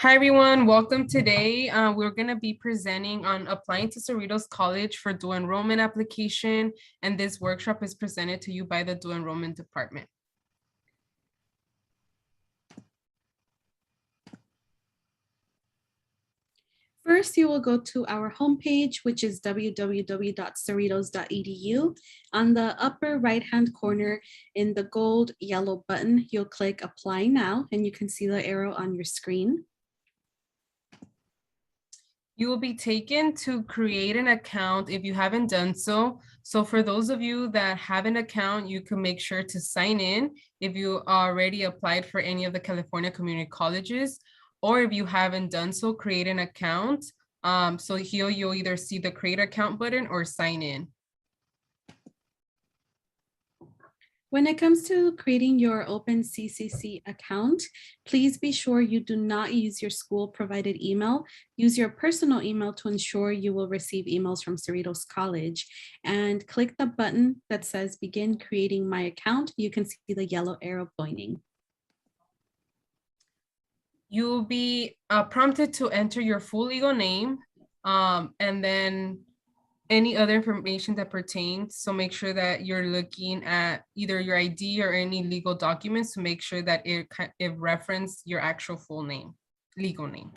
Hi everyone, welcome today. We're going to be presenting on applying to Cerritos College for dual enrollment application, and this workshop is presented to you by the dual enrollment department. First, you will go to our homepage, which is www.cerritos.edu. On the upper right-hand corner in the gold yellow button, you'll click Apply Now, and you can see the arrow on your screen. You will be taken to create an account if you haven't done so. So for those of you that have an account, you can make sure to sign in if you already applied for any of the California community colleges, or if you haven't done so, create an account. So here you'll either see the create account button or sign in. When it comes to creating your Openccc account, please be sure you do not use your school provided email. Use your personal email to ensure you will receive emails from Cerritos College, and click the button that says begin creating my account. You can see the yellow arrow pointing. You'll be prompted to enter your full legal name and then any other information that pertains. So make sure that you're looking at either your ID or any legal documents to make sure that it references your actual full name, legal name.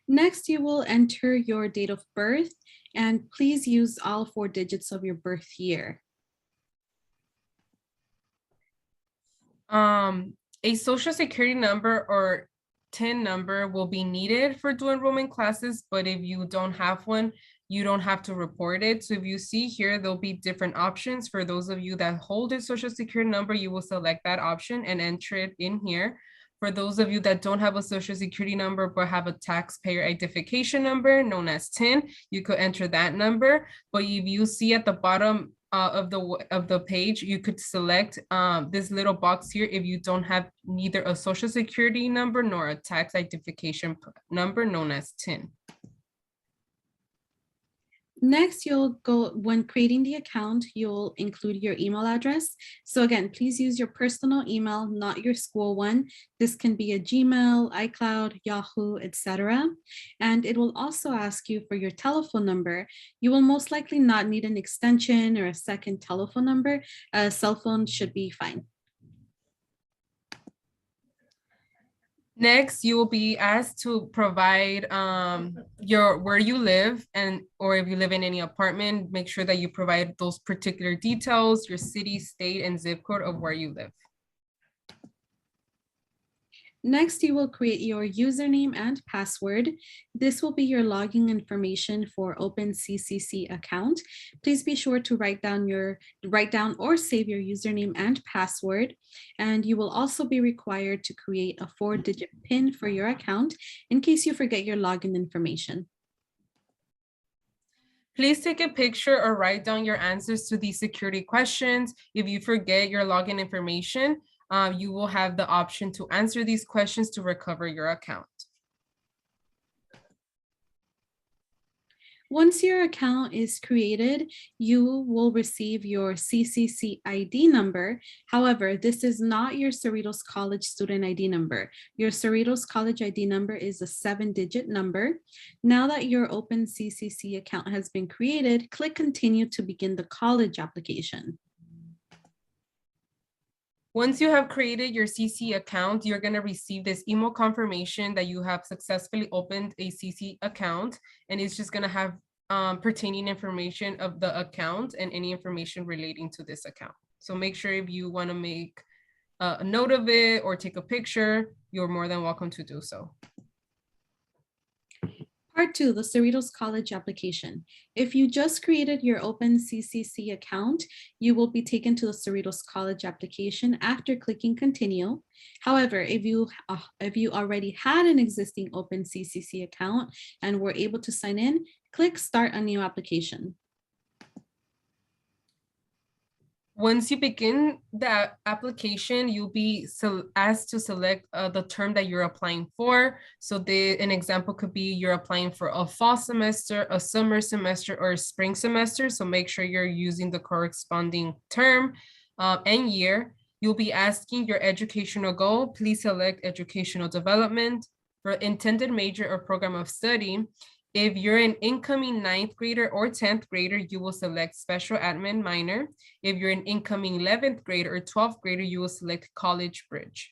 Next, you will enter your date of birth, and please use all 4 digits of your birth year. A social security number or TIN number will be needed for dual enrollment classes, but if you don't have one, you don't have to report it. So if you see here, there'll be different options. For those of you that hold a social security number, you will select that option and enter it in here. For those of you that don't have a social security number, but have a taxpayer identification number known as TIN, you could enter that number. But if you see at the bottom of the page, you could select this little box here if you don't have neither a social security number nor a tax identification number known as TIN. Next, you'll go, when creating the account, you'll include your email address. So again, please use your personal email, not your school one. This can be a Gmail, iCloud, Yahoo, etc. And it will also ask you for your telephone number. You will most likely not need an extension or a second telephone number. A cell phone should be fine. Next, you will be asked to provide where you live, or if you live in any apartment, make sure that you provide those particular details, your city, state, and zip code of where you live. Next, you will create your username and password. This will be your login information for Openccc account. Please be sure to write down or save your username and password. And you will also be required to create a 4-digit PIN for your account in case you forget your login information. Please take a picture or write down your answers to these security questions. If you forget your login information, you will have the option to answer these questions to recover your account. Once your account is created, you will receive your CCC ID number. However, this is not your Cerritos College student ID number. Your Cerritos College ID number is a 7-digit number. Now that your Openccc account has been created, click Continue to begin the college application. Once you have created your CC account, you're going to receive this email confirmation that you have successfully opened a CC account, and it's just going to have pertaining information of the account and any information relating to this account. So make sure if you want to make a note of it or take a picture, you're more than welcome to do so. Part 2, the Cerritos College application. If you just created your Openccc account, you will be taken to the Cerritos College application after clicking Continue. However, if you already had an existing Openccc account and were able to sign in, click Start a New Application. Once you begin the application, you'll be asked to select the term that you're applying for. So an example could be you're applying for a fall semester, a summer semester, or a spring semester. So make sure you're using the corresponding term and year. You'll be asking your educational goal. Please select educational development. For intended major or program of study, if you're an incoming 9th grader or 10th grader, you will select special admin minor. If you're an incoming 11th grader or 12th grader, you will select college bridge.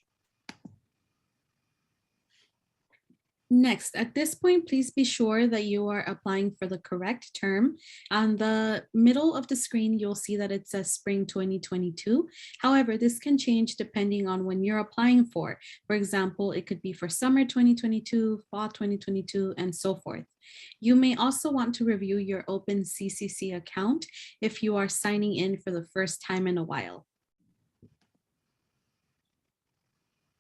Next, at this point, please be sure that you are applying for the correct term. On the middle of the screen, you'll see that it says spring 2022. However, this can change depending on when you're applying for. For example, it could be for summer 2022, fall 2022, and so forth. You may also want to review your Openccc account if you are signing in for the first time in a while.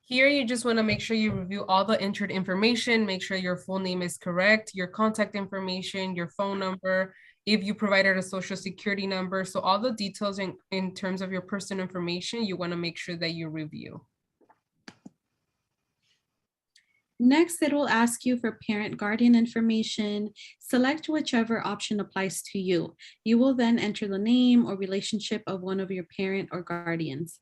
Here, you just want to make sure you review all the entered information, make sure your full name is correct, your contact information, your phone number, if you provided a social security number. So all the details in terms of your personal information, you want to make sure that you review. Next, it will ask you for parent guardian information. Select whichever option applies to you. You will then enter the name or relationship of one of your parent or guardians.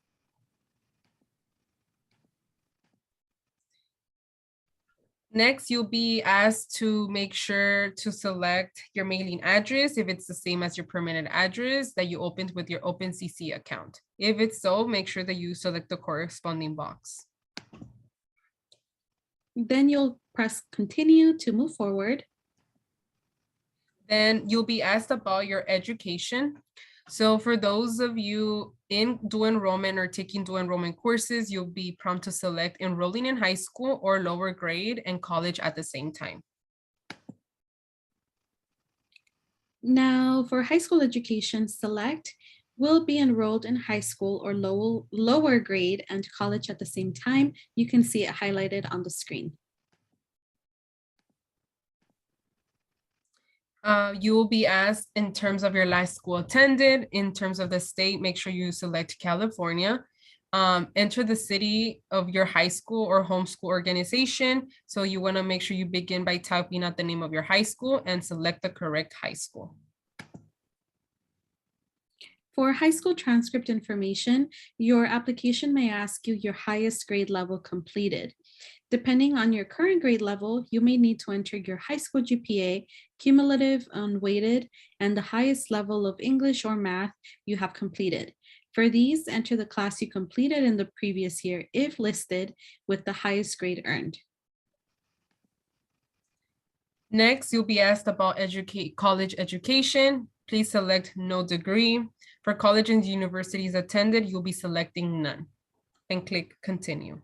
Next, you'll be asked to make sure to select your mailing address if it's the same as your permanent address that you opened with your Openccc account. If it's so, make sure that you select the corresponding box. Then you'll press continue to move forward. Then you'll be asked about your education. So for those of you in dual enrollment or taking dual enrollment courses, you'll be prompted to select enrolling in high school or lower grade and college at the same time. Now for high school education, select will be enrolled in high school or lower grade and college at the same time. You can see it highlighted on the screen. You will be asked in terms of your last school attended, in terms of the state, make sure you select California. Enter the city of your high school or homeschool organization. So you want to make sure you begin by typing out the name of your high school and select the correct high school. For high school transcript information, your application may ask you your highest grade level completed. Depending on your current grade level, you may need to enter your high school GPA, cumulative, unweighted, and the highest level of English or math you have completed. For these, enter the class you completed in the previous year if listed with the highest grade earned. Next, you'll be asked about college education. Please select no degree. For college and universities attended, you'll be selecting none and click continue.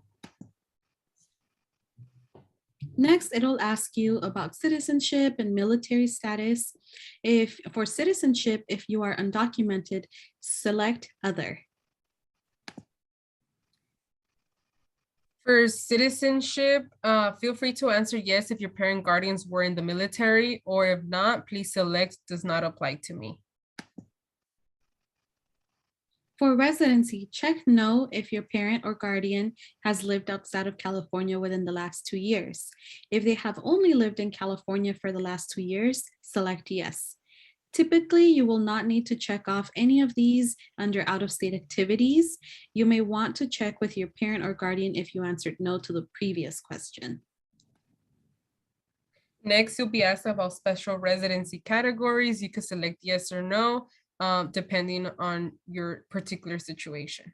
Next, it'll ask you about citizenship and military status. For citizenship, if you are undocumented, select other. For citizenship, feel free to answer yes if your parent guardians were in the military, or if not, please select does not apply to me. For residency, check no if your parent or guardian has lived outside of California within the last 2 years. If they have only lived in California for the last 2 years, select yes. Typically, you will not need to check off any of these under out-of-state activities. You may want to check with your parent or guardian if you answered no to the previous question. Next, you'll be asked about special residency categories. You can select yes or no, depending on your particular situation.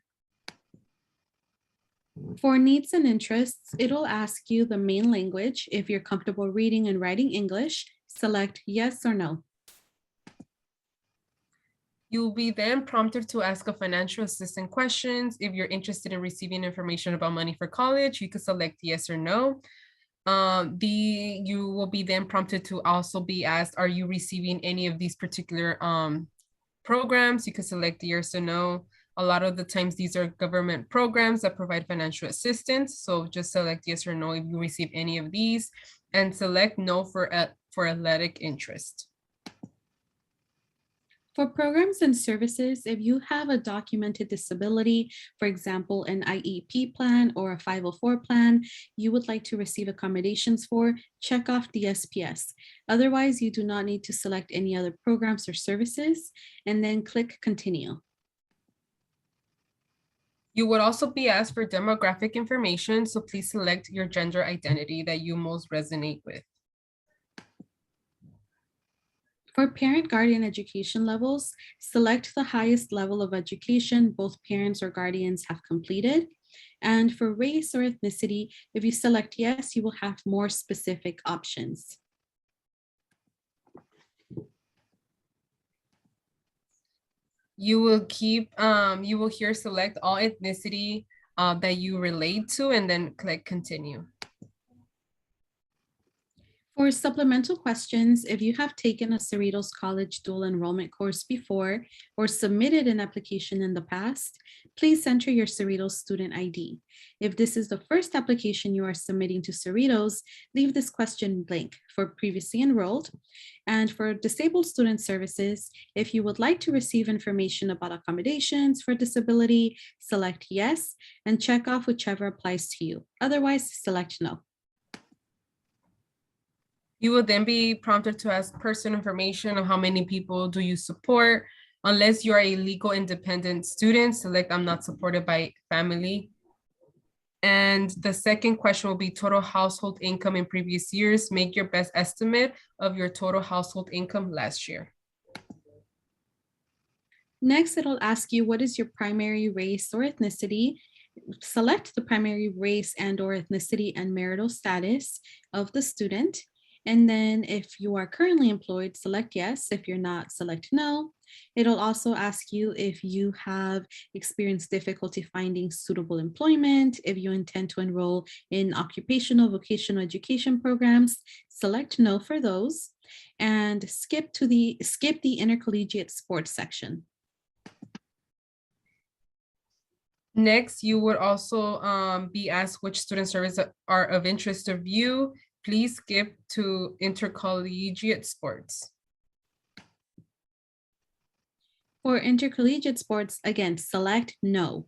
For needs and interests, it'll ask you the main language. If you're comfortable reading and writing English, select yes or no. You'll be then prompted to ask a financial assistance questions. If you're interested in receiving information about money for college, you can select yes or no. You will be then prompted to also be asked, are you receiving any of these particular programs? You can select yes or no. A lot of the times these are government programs that provide financial assistance. So just select yes or no if you receive any of these, and select no for athletic interest. For programs and services, if you have a documented disability, for example, an IEP plan or a 504 plan, you would like to receive accommodations for, check off the SPS. Otherwise, you do not need to select any other programs or services, and then click continue. You would also be asked for demographic information, so please select your gender identity that you most resonate with. For parent guardian education levels, select the highest level of education both parents or guardians have completed. And for race or ethnicity, if you select yes, you will have more specific options. You will here select all ethnicity that you relate to and then click continue. For supplemental questions, if you have taken a Cerritos College dual enrollment course before or submitted an application in the past, please enter your Cerritos student ID. If this is the first application you are submitting to Cerritos, leave this question blank for previously enrolled. And for disabled student services, if you would like to receive information about accommodations for disability, select yes and check off whichever applies to you. Otherwise, select no. You will then be prompted to ask personal information of how many people do you support. Unless you are a legal independent student, select I'm not supported by family. And the second question will be total household income in previous years. Make your best estimate of your total household income last year. Next, it'll ask you what is your primary race or ethnicity. Select the primary race and or ethnicity and marital status of the student. And then if you are currently employed, select yes. If you're not, select no. It'll also ask you if you have experienced difficulty finding suitable employment, if you intend to enroll in occupational, vocational education programs, select no for those, and skip the intercollegiate sports section. Next, you would also be asked which student services are of interest to you. Please skip to Intercollegiate Sports. For intercollegiate sports, again, select no.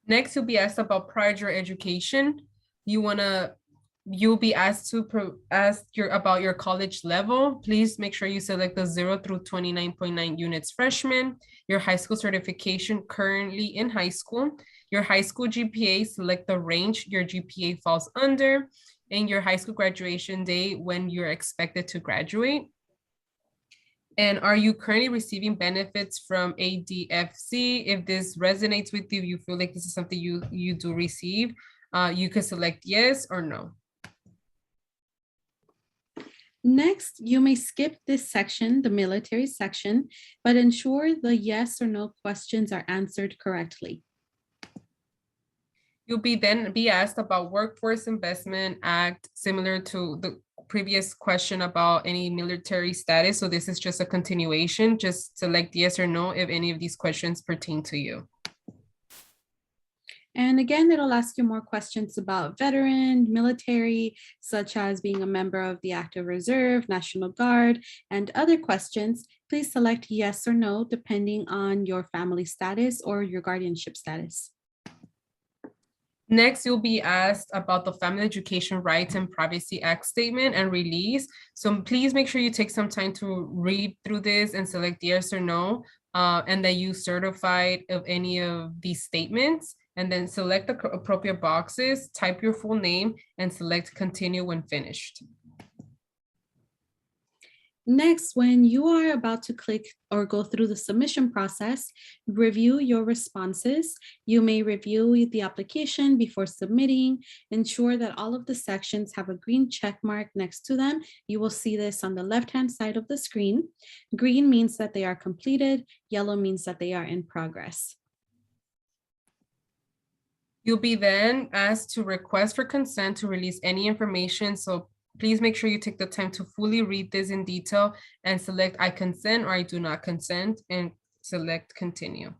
Next, you'll be asked about prior education. You'll be asked to ask about your college level. Please make sure you select the 0 through 29.9 units freshman, your high school certification currently in high school, your high school GPA, select the range your GPA falls under, and your high school graduation date when you're expected to graduate. And are you currently receiving benefits from ADFC? If this resonates with you, you feel like this is something you do receive, you can select yes or no. Next, you may skip this section, the military section, but ensure the yes or no questions are answered correctly. You'll then be asked about Workforce Investment Act, similar to the previous question about any military status. So this is just a continuation. Just select yes or no if any of these questions pertain to you. And again, it'll ask you more questions about veteran, military, such as being a member of the Active Reserve, National Guard, and other questions. Please select yes or no, depending on your family status or your guardianship status. Next, you'll be asked about the Family Education Rights and Privacy Act statement and release. So please make sure you take some time to read through this and select yes or no, and that you certified of any of these statements, and then select the appropriate boxes, type your full name, and select continue when finished. Next, when you are about to click or go through the submission process, review your responses. You may review the application before submitting. Ensure that all of the sections have a green check mark next to them. You will see this on the left-hand side of the screen. Green means that they are completed. Yellow means that they are in progress. You'll be then asked to request for consent to release any information. So please make sure you take the time to fully read this in detail and select I consent or I do not consent and select continue.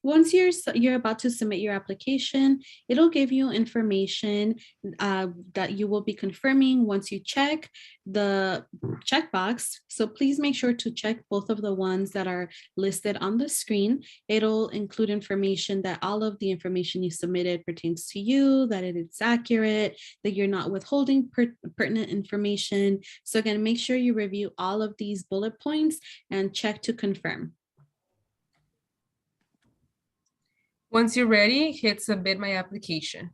Once you're about to submit your application, it'll give you information that you will be confirming once you check the checkbox. So please make sure to check both of the ones that are listed on the screen. It'll include information that all of the information you submitted pertains to you, that it is accurate, that you're not withholding pertinent information. So again, make sure you review all of these bullet points and check to confirm. Once you're ready, hit submit my application.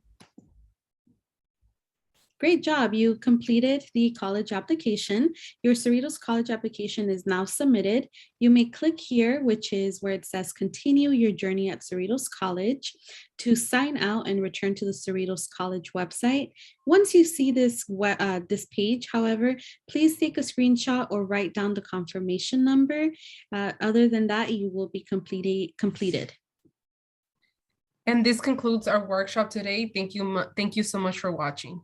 Great job. You completed the college application. Your Cerritos college application is now submitted. You may click here, which is where it says continue your journey at Cerritos College, to sign out and return to the Cerritos College website. Once you see this page, however, please take a screenshot or write down the confirmation number. Other than that, you will be completed. And this concludes our workshop today. Thank you so much for watching.